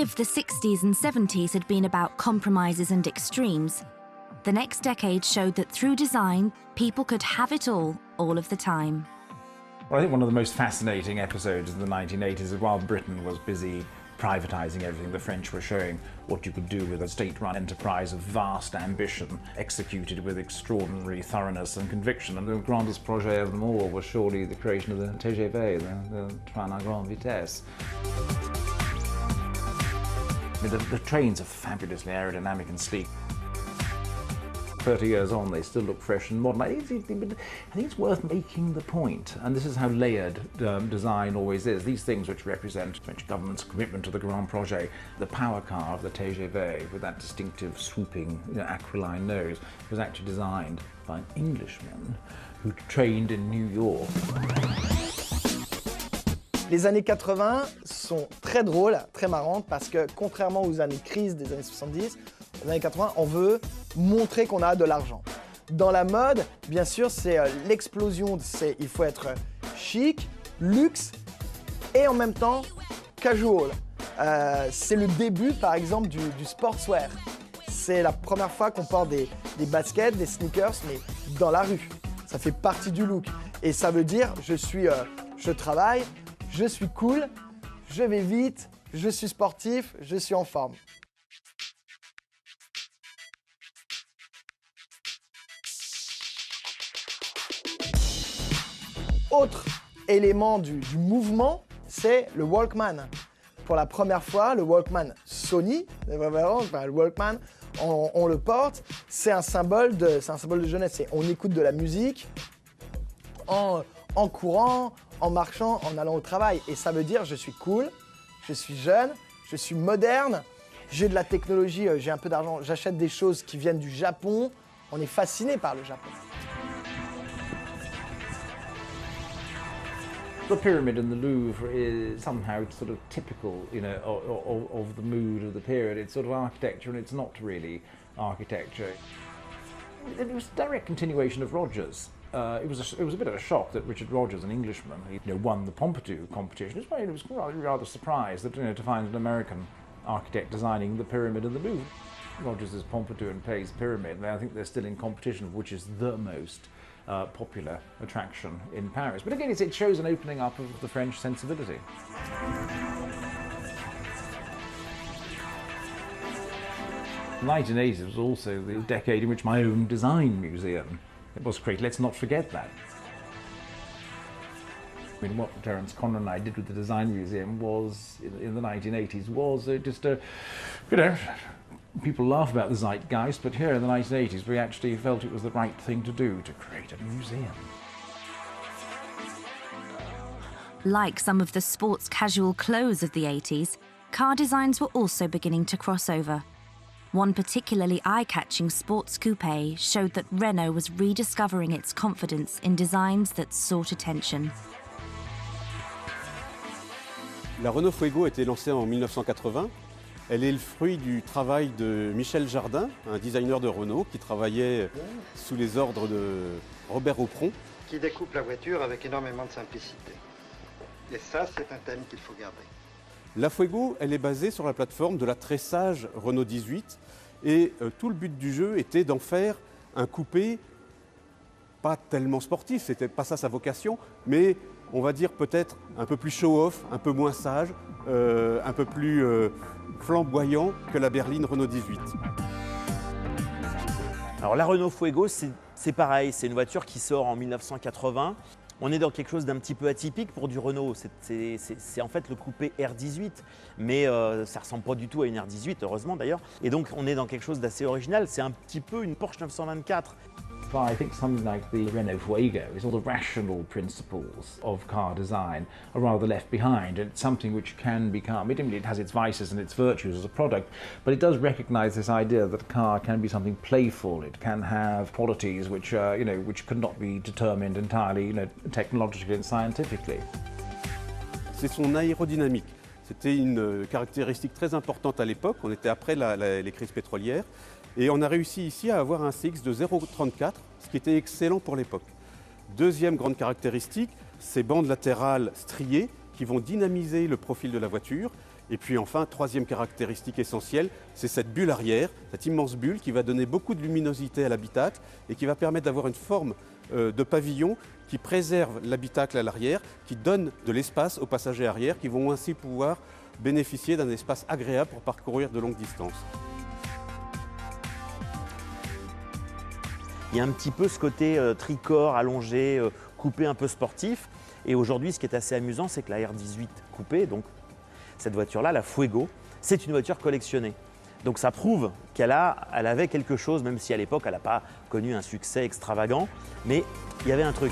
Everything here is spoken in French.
if the 60s and 70s had been about compromises and extremes, the next decade showed that through design, people could have it all of the time. Well, I think one of the most fascinating episodes in the 1980s is while Britain was busy privatising everything, the French were showing what you could do with a state-run enterprise of vast ambition, executed with extraordinary thoroughness and conviction. And the grandest projet of them all was surely the creation of the TGV, the train à grande vitesse. I mean, the trains are fabulously aerodynamic and sleek. 30 years on, they still look fresh and modern. I think it's worth making the point, and this is how layered design always is. These things which represent French government's commitment to the Grand Projet, the power car of the TGV with that distinctive swooping aquiline nose, was actually designed by an Englishman who trained in New York. Les années 80 sont très drôles, très marrantes, parce que contrairement aux années crise des années 70, aux années 80, on veut montrer qu'on a de l'argent. Dans la mode, bien sûr, c'est l'explosion, il faut être chic, luxe et en même temps casual. C'est le début, par exemple, du sportswear. C'est la première fois qu'on porte des baskets, des sneakers, mais dans la rue. Ça fait partie du look. Et ça veut dire, je travaille, je suis cool, je vais vite, je suis sportif, je suis en forme. Autre élément du mouvement, c'est le Walkman. Pour la première fois, le Walkman Sony, le Walkman, on le porte, c'est un symbole de jeunesse. On écoute de la musique en courant, en marchant, en allant au travail. Et ça veut dire je suis cool, je suis jeune, je suis moderne, j'ai de la technologie, j'ai un peu d'argent, j'achète des choses qui viennent du Japon. On est fasciné par le Japon. The pyramid in the Louvre is somehow sort of typical, of the mood of the period. It's sort of architecture, and it's not really architecture. It was a direct continuation of Rogers. It was a bit of a shock that Richard Rogers, an Englishman, won the Pompidou competition. It was rather surprised that to find an American architect designing the pyramid in the Louvre. Rogers' Pompidou and Pay's pyramid, and I think they're still in competition, which is the most popular attraction in Paris. But again, it shows an opening up of the French sensibility. The 1980s was also the decade in which my own design museum was created. Let's not forget that. I mean, what Terence Conran and I did with the Design Museum was, in the 1980s, was just a, people laugh about the zeitgeist, but here in the 1980s we actually felt it was the right thing to do, to create a museum. Like some of the sports casual clothes of the 80s, car designs were also beginning to cross over. One particularly eye-catching sports coupe showed that Renault was rediscovering its confidence in designs that sought attention. La Renault Fuego a été lancée en 1980. Elle est le fruit du travail de Michel Jardin, un designer de Renault qui travaillait sous les ordres de Robert Aupron. Qui découpe la voiture avec énormément de simplicité. Et ça, c'est un thème qu'il faut garder. La Fuego, elle est basée sur la plateforme de la très sage Renault 18 et tout le but du jeu était d'en faire un coupé pas tellement sportif, c'était pas ça sa vocation, mais on va dire peut-être un peu plus show-off, un peu moins sage, un peu plus flamboyant que la berline Renault 18. Alors la Renault Fuego, c'est pareil, c'est une voiture qui sort en 1980. On est dans quelque chose d'un petit peu atypique pour du Renault. C'est en fait le coupé R18, mais ça ne ressemble pas du tout à une R18, heureusement d'ailleurs. Et donc on est dans quelque chose d'assez original. C'est un petit peu une Porsche 924. I think something like the Renault Fuego is all the rational principles of car design are rather left behind. It's something which can become, it has its vices and its virtues as a product, but it does recognise this idea that a car can be something playful. It can have qualities which, which could not be determined entirely, technologically and scientifically. C'est son aérodynamique. C'était une caractéristique très importante à l'époque. On était après les crises pétrolières. Et on a réussi ici à avoir un CX de 0,34, ce qui était excellent pour l'époque. Deuxième grande caractéristique, ces bandes latérales striées qui vont dynamiser le profil de la voiture. Et puis enfin, troisième caractéristique essentielle, c'est cette bulle arrière, cette immense bulle qui va donner beaucoup de luminosité à l'habitacle et qui va permettre d'avoir une forme de pavillon qui préserve l'habitacle à l'arrière, qui donne de l'espace aux passagers arrière qui vont ainsi pouvoir bénéficier d'un espace agréable pour parcourir de longues distances. Il y a un petit peu ce côté tricorps, allongé, coupé un peu sportif. Et aujourd'hui, ce qui est assez amusant, c'est que la R18 coupée, donc cette voiture-là, la Fuego, c'est une voiture collectionnée. Donc ça prouve qu'elle avait quelque chose, même si à l'époque, elle n'a pas connu un succès extravagant, mais il y avait un truc.